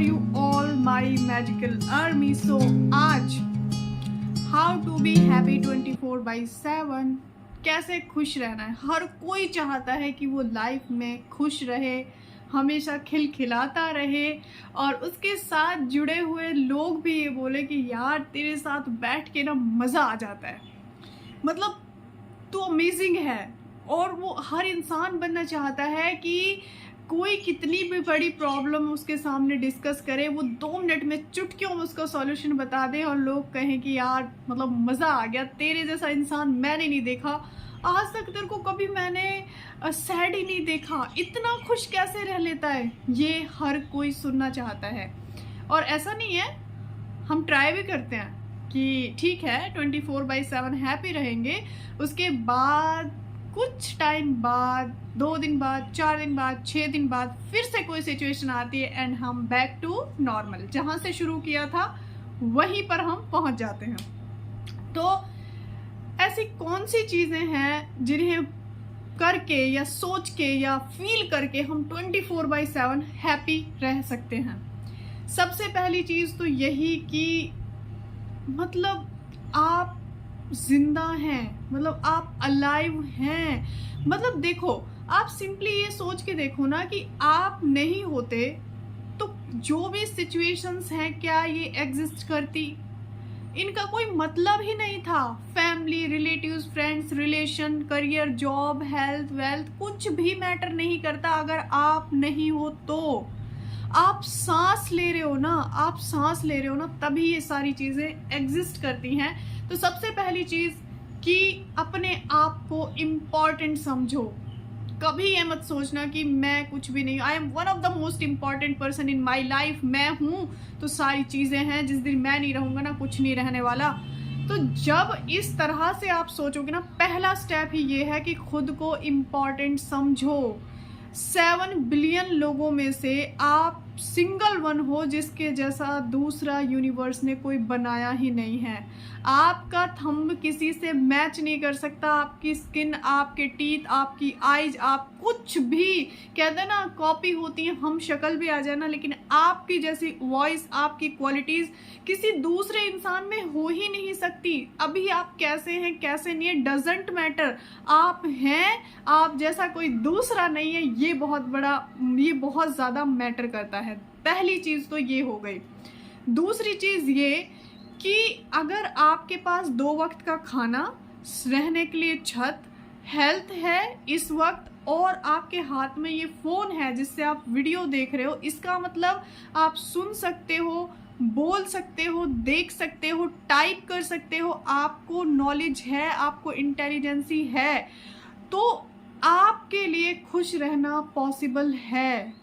you all my magical army. So आज how to be happy 24/7, कैसे खुश रहना है। हर कोई चाहता है कि वो लाइफ में खुश रहे, हमेशा खिलखिलाता रहे और उसके साथ जुड़े हुए लोग भी ये बोले कि यार तेरे साथ बैठ के ना मज़ा आ जाता है, मतलब तो अमेजिंग है। और वो हर इंसान बनना चाहता है कि कोई कितनी भी बड़ी प्रॉब्लम उसके सामने डिस्कस करे, वो 2 मिनट में चुटकियों में उसका सॉल्यूशन बता दे और लोग कहें कि यार मतलब मज़ा आ गया, तेरे जैसा इंसान मैंने नहीं देखा, आज तक तेरे को कभी मैंने सैड ही नहीं देखा, इतना खुश कैसे रह लेता है। ये हर कोई सुनना चाहता है। और ऐसा नहीं है, हम ट्राई भी करते हैं कि ठीक है 24/7 हैप्पी रहेंगे, उसके बाद कुछ टाइम बाद, 2 दिन बाद, 4 दिन बाद, 6 दिन बाद फिर से कोई सिचुएशन आती है एंड हम बैक टू नॉर्मल, जहाँ से शुरू किया था वहीं पर हम पहुँच जाते हैं। तो ऐसी कौन सी चीज़ें हैं जिन्हें करके या सोच के या फील करके हम 24/7 हैप्पी रह सकते हैं। सबसे पहली चीज़ तो यही कि मतलब आप जिंदा हैं, मतलब आप अलाइव हैं। मतलब देखो, आप सिंपली ये सोच के देखो ना कि आप नहीं होते तो जो भी सिचुएशंस हैं क्या ये एग्जिस्ट करती, इनका कोई मतलब ही नहीं था। Family, relatives, friends, relation, career, job, health, wealth कुछ भी मैटर नहीं करता अगर आप नहीं हो तो। आप सांस ले रहे हो ना, आप सांस ले रहे हो ना, तभी ये सारी चीज़ें एग्जिस्ट करती हैं। तो सबसे पहली चीज़ कि अपने आप को इम्पॉर्टेंट समझो। कभी ये मत सोचना कि मैं कुछ भी नहीं, I am one of the most important person in my life, मैं हूँ तो सारी चीज़ें हैं, जिस दिन मैं नहीं रहूँगा ना कुछ नहीं रहने वाला। तो जब इस तरह से आप सोचोगे ना, पहला स्टेप ही ये है कि खुद को इम्पॉर्टेंट समझो। 7 बिलियन लोगों में से आप सिंगल वन हो जिसके जैसा दूसरा यूनिवर्स ने कोई बनाया ही नहीं है। आपका थंब किसी से मैच नहीं कर सकता, आपकी स्किन, आपके टीथ, आपकी आईज, आप कुछ भी कहते हैं ना कॉपी होती है, हम शक्ल भी आ जाए ना, लेकिन आपकी जैसी वॉइस, आपकी क्वालिटीज किसी दूसरे इंसान में हो ही नहीं सकती। अभी आप कैसे हैं कैसे नहीं है डजेंट मैटर, आप हैं, आप जैसा कोई दूसरा नहीं है, ये बहुत ज़्यादा मैटर करता है। पहली चीज़ तो ये हो गई। दूसरी चीज़ ये कि अगर आपके पास 2 वक्त का खाना, रहने के लिए छत, हेल्थ है इस वक्त और आपके हाथ में ये फ़ोन है जिससे आप वीडियो देख रहे हो, इसका मतलब आप सुन सकते हो, बोल सकते हो, देख सकते हो, टाइप कर सकते हो, आपको नॉलेज है, आपको इंटेलिजेंसी है, तो आपके लिए खुश रहना पॉसिबल है।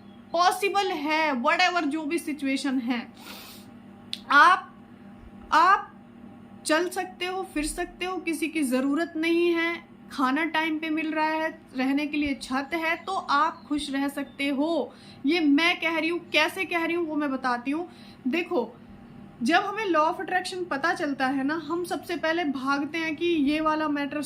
व्हाटएवर जो भी सिचुएशन है, आप चल सकते हो, फिर सकते हो, किसी की ज़रूरत नहीं है, खाना टाइम पे मिल रहा है, रहने के लिए छत है, तो आप खुश रह सकते हो। ये मैं कह रही हूँ, कैसे कह रही हूँ वो मैं बताती हूँ। देखो, जब हमें लॉ ऑफ अट्रैक्शन पता चलता है ना, हम सबसे पहले भागते हैं कि ये वाला मैटर,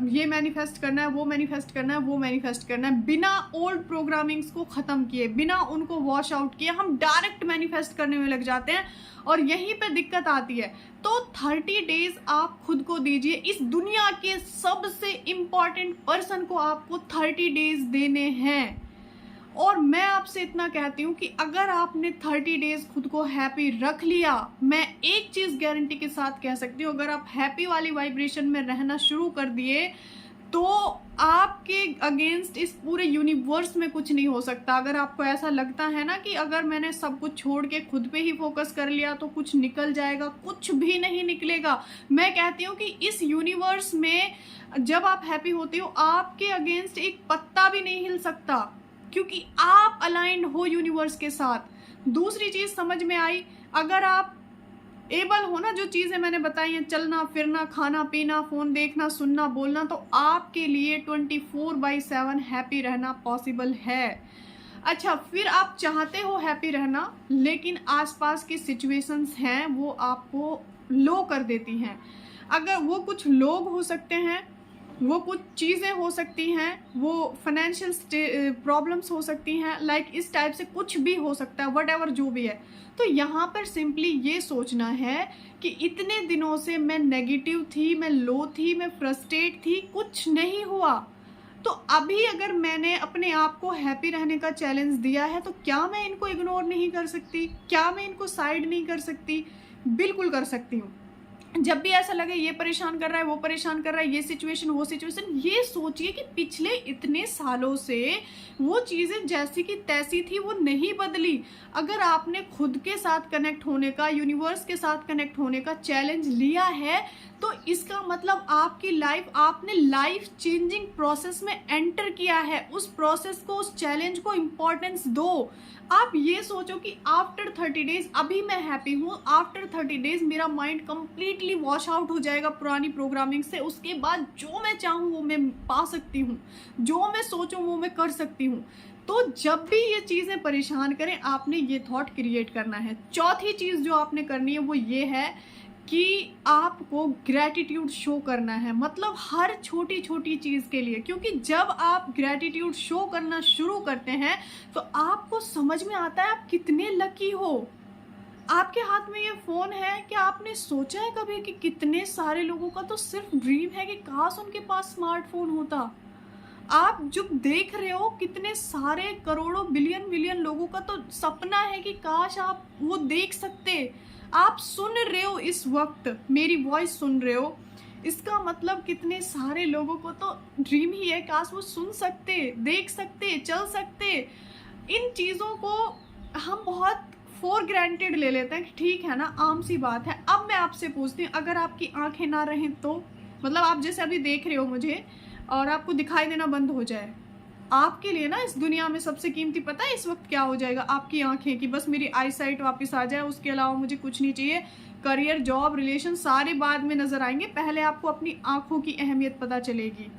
ये मैनिफेस्ट करना है, वो मैनिफेस्ट करना है, वो मैनिफेस्ट करना है, बिना ओल्ड प्रोग्रामिंग्स को ख़त्म किए, बिना उनको वॉश आउट किए हम डायरेक्ट मैनिफेस्ट करने में लग जाते हैं और यहीं पे दिक्कत आती है। तो 30 डेज आप खुद को दीजिए। इस दुनिया के सबसे इम्पॉर्टेंट पर्सन को आपको 30 डेज देने हैं। और मैं आपसे इतना कहती हूँ कि अगर आपने 30 डेज खुद को हैप्पी रख लिया, मैं एक चीज़ गारंटी के साथ कह सकती हूँ, अगर आप हैप्पी वाली वाइब्रेशन में रहना शुरू कर दिए तो आपके अगेंस्ट इस पूरे यूनिवर्स में कुछ नहीं हो सकता। अगर आपको ऐसा लगता है ना कि अगर मैंने सब कुछ छोड़ के खुद पे ही फोकस कर लिया तो कुछ निकल जाएगा, कुछ भी नहीं निकलेगा। मैं कहती हूँ कि इस यूनिवर्स में जब आप हैप्पी होते हो, आपके अगेंस्ट एक पत्ता भी नहीं हिल सकता, क्योंकि आप अलाइंड हो यूनिवर्स के साथ। दूसरी चीज़ समझ में आई, अगर आप एबल हो ना, जो चीज़ें मैंने बताई हैं, चलना फिरना, खाना पीना, फ़ोन देखना, सुनना, बोलना, तो आपके लिए 24/7 हैप्पी रहना पॉसिबल है। अच्छा, फिर आप चाहते हो हैप्पी रहना, लेकिन आसपास की सिचुएशंस हैं वो आपको लो कर देती हैं। अगर वो कुछ लोग हो सकते हैं, वो कुछ चीज़ें हो सकती हैं, वो फाइनेंशियल प्रॉब्लम्स हो सकती हैं, लाइक इस टाइप से कुछ भी हो सकता है, व्हाटएवर जो भी है। तो यहाँ पर सिंपली ये सोचना है कि इतने दिनों से मैं नेगेटिव थी, मैं लो थी, मैं फ्रस्ट्रेट थी, कुछ नहीं हुआ। तो अभी अगर मैंने अपने आप को हैप्पी रहने का चैलेंज दिया है, तो क्या मैं इनको इग्नोर नहीं कर सकती? क्या मैं इनको साइड नहीं कर सकती? बिल्कुल कर सकती हूँ। जब भी ऐसा लगे ये परेशान कर रहा है, वो परेशान कर रहा है, ये सिचुएशन, वो सिचुएशन, ये सोचिए कि पिछले इतने सालों से वो चीज़ें जैसी की तैसी थी, वो नहीं बदली। अगर आपने खुद के साथ कनेक्ट होने का, यूनिवर्स के साथ कनेक्ट होने का चैलेंज लिया है, तो इसका मतलब आपकी लाइफ, आपने लाइफ चेंजिंग प्रोसेस में एंटर किया है। उस प्रोसेस को, उस चैलेंज को इम्पोर्टेंस दो। आप ये सोचो कि आफ्टर 30 डेज अभी मैं हैप्पी हूँ, आफ्टर 30 डेज मेरा माइंड कंप्लीटली वॉश आउट हो जाएगा पुरानी प्रोग्रामिंग से। उसके बाद जो मैं चाहूँ वो मैं पा सकती हूँ, जो मैं सोचूं वो मैं कर सकती हूँ। तो जब भी ये चीज़ें परेशान करें, आपने ये थॉट क्रिएट करना है। चौथी चीज़ जो आपने करनी है वो ये है कि आपको ग्रैटिट्यूड शो करना है, मतलब हर छोटी छोटी चीज़ के लिए। क्योंकि जब आप ग्रैटिट्यूड शो करना शुरू करते हैं तो आपको समझ में आता है आप कितने लकी हो। आपके हाथ में ये फ़ोन है, क्या आपने सोचा है कभी कि कितने सारे लोगों का तो सिर्फ ड्रीम है कि काश उनके पास स्मार्टफोन होता। आप जो देख रहे हो कितने सारे करोड़ों बिलियन बिलियन लोगों का तो सपना है कि काश आप वो देख सकते। आप सुन रहे हो इस वक्त, मेरी वॉइस सुन रहे हो, इसका मतलब कितने सारे लोगों को तो ड्रीम ही है काश वो सुन सकते, देख सकते, चल सकते। इन चीज़ों को हम बहुत फॉर ग्रांटेड ले लेते हैं कि ठीक है ना, आम सी बात है। अब मैं आपसे पूछती हूँ, अगर आपकी आंखें ना रहें तो, मतलब आप जैसे अभी देख रहे हो मुझे और आपको दिखाई देना बंद हो जाए, आपके लिए ना इस दुनिया में सबसे कीमती पता है इस वक्त क्या हो जाएगा? आपकी आंखें, कि बस मेरी आई साइट वापस आ जाए, उसके अलावा मुझे कुछ नहीं चाहिए। करियर, जॉब, रिलेशन सारे बाद में नजर आएंगे, पहले आपको अपनी आंखों की अहमियत पता चलेगी।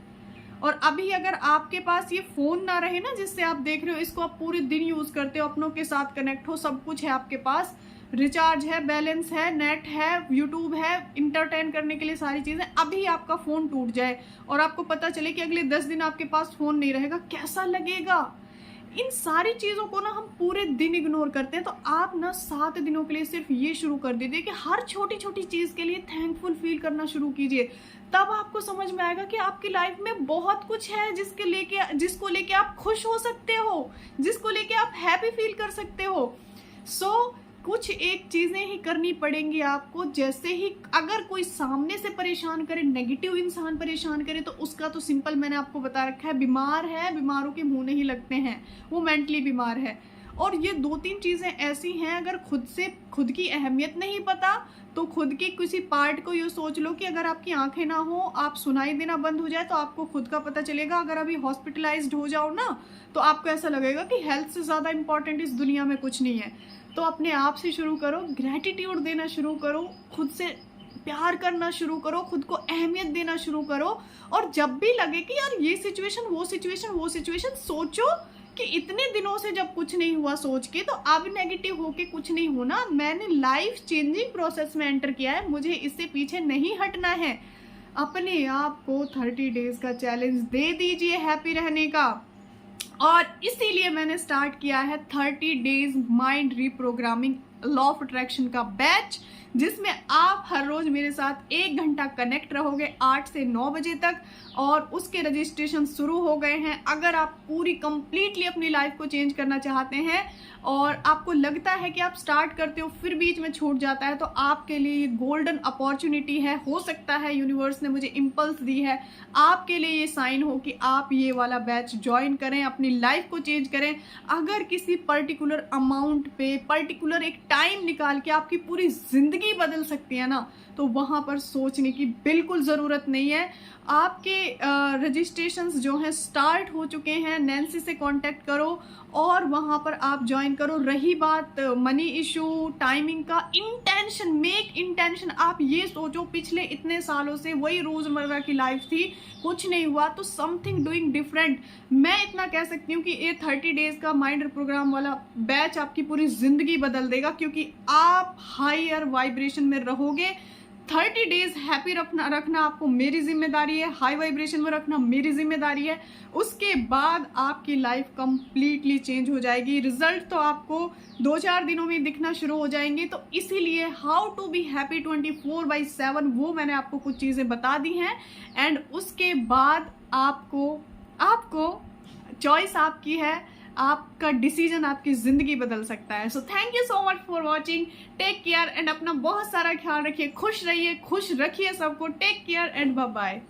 और अभी अगर आपके पास ये फ़ोन ना रहे ना जिससे आप देख रहे हो, इसको आप पूरे दिन यूज़ करते हो, अपनों के साथ कनेक्ट हो, सब कुछ है आपके पास, रिचार्ज है, बैलेंस है, नेट है, यूट्यूब है, इंटरटेन करने के लिए सारी चीज़ें, अभी आपका फ़ोन टूट जाए और आपको पता चले कि अगले 10 दिन आपके पास फ़ोन नहीं रहेगा, कैसा लगेगा? इन सारी चीज़ों को ना हम पूरे दिन इग्नोर करते हैं। तो आप ना 7 दिनों के लिए सिर्फ ये शुरू कर दीजिए कि हर छोटी छोटी चीज़ के लिए थैंकफुल फील करना शुरू कीजिए। तब आपको समझ में आएगा कि आपकी लाइफ में बहुत कुछ है जिसको लेके आप खुश हो सकते हो, जिसको लेके आप हैप्पी फील कर सकते हो। सो कुछ एक चीज़ें ही करनी पड़ेंगी आपको। जैसे ही अगर कोई सामने से परेशान करे, नेगेटिव इंसान परेशान करे, तो उसका तो सिंपल मैंने आपको बता रखा है, बीमार है, बीमारों के मुंह नहीं लगते हैं, वो मेंटली बीमार है। और ये 2-3 चीज़ें ऐसी हैं, अगर खुद की अहमियत नहीं पता तो खुद की किसी पार्ट को ये सोच लो कि अगर आपकी आंखें ना हो, आप सुनाई देना बंद हो जाए, तो आपको खुद का पता चलेगा। अगर अभी हॉस्पिटलाइज्ड हो जाओ ना, तो आपको ऐसा लगेगा कि हेल्थ से ज़्यादा इंपॉर्टेंट इस दुनिया में कुछ नहीं है। तो अपने आप से शुरू करो, ग्रैटिट्यूड देना शुरू करो, खुद से प्यार करना शुरू करो, खुद को अहमियत देना शुरू करो। और जब भी लगे कि यार ये सिचुएशन, वो सिचुएशन, सोचो कि इतने दिनों से जब कुछ नहीं हुआ सोच के, तो अब नेगेटिव होके कुछ नहीं होना। मैंने लाइफ चेंजिंग प्रोसेस में एंटर किया है, मुझे इससे पीछे नहीं हटना है। अपने आप को 30 डेज का चैलेंज दे दीजिए हैप्पी रहने का। और इसीलिए मैंने स्टार्ट किया है 30 days mind reprogramming law of attraction का बैच, जिसमें आप हर रोज मेरे साथ 1 घंटा कनेक्ट रहोगे 8 से 9 बजे तक। और उसके रजिस्ट्रेशन शुरू हो गए हैं। अगर आप पूरी कंप्लीटली अपनी लाइफ को चेंज करना चाहते हैं और आपको लगता है कि आप स्टार्ट करते हो फिर बीच में छूट जाता है, तो आपके लिए ये गोल्डन अपॉर्चुनिटी है। हो सकता है यूनिवर्स ने मुझे इम्पल्स दी है, आपके लिए ये साइन हो कि आप ये वाला बैच ज्वाइन करें, अपनी लाइफ को चेंज करें। अगर किसी पर्टिकुलर अमाउंट पे पर्टिकुलर एक टाइम निकाल के आपकी पूरी जिंदगी बदल सकती है ना, तो वहाँ पर सोचने की बिल्कुल ज़रूरत नहीं है। आपके रजिस्ट्रेशंस जो हैं स्टार्ट हो चुके हैं, नैन्सी से कांटेक्ट करो और वहाँ पर आप ज्वाइन करो। रही बात मनी इशू, टाइमिंग का, इंटेंशन, मेक इंटेंशन। आप ये सोचो पिछले इतने सालों से वही रोज़मर्रा की लाइफ थी, कुछ नहीं हुआ, तो समथिंग डूइंग डिफरेंट। मैं इतना कह सकती हूँ कि ये 30 डेज का माइंड प्रोग्राम वाला बैच आपकी पूरी ज़िंदगी बदल देगा, क्योंकि आप हायर वाइब्रेशन में रहोगे। 30 डेज हैप्पी रखना आपको मेरी जिम्मेदारी है, हाई वाइब्रेशन में रखना मेरी जिम्मेदारी है। उसके बाद आपकी लाइफ कंप्लीटली चेंज हो जाएगी। रिजल्ट तो आपको 2-4 दिनों में दिखना शुरू हो जाएंगे। तो इसीलिए हाउ टू बी हैप्पी 24/7 वो मैंने आपको कुछ चीज़ें बता दी हैं। एंड उसके बाद आपको चॉइस आपकी है, आपका डिसीजन आपकी जिंदगी बदल सकता है। So thank you so much for watching. Take care and अपना बहुत सारा ख्याल रखिए, खुश रहिए, खुश रखिए सबको। Take care and bye bye.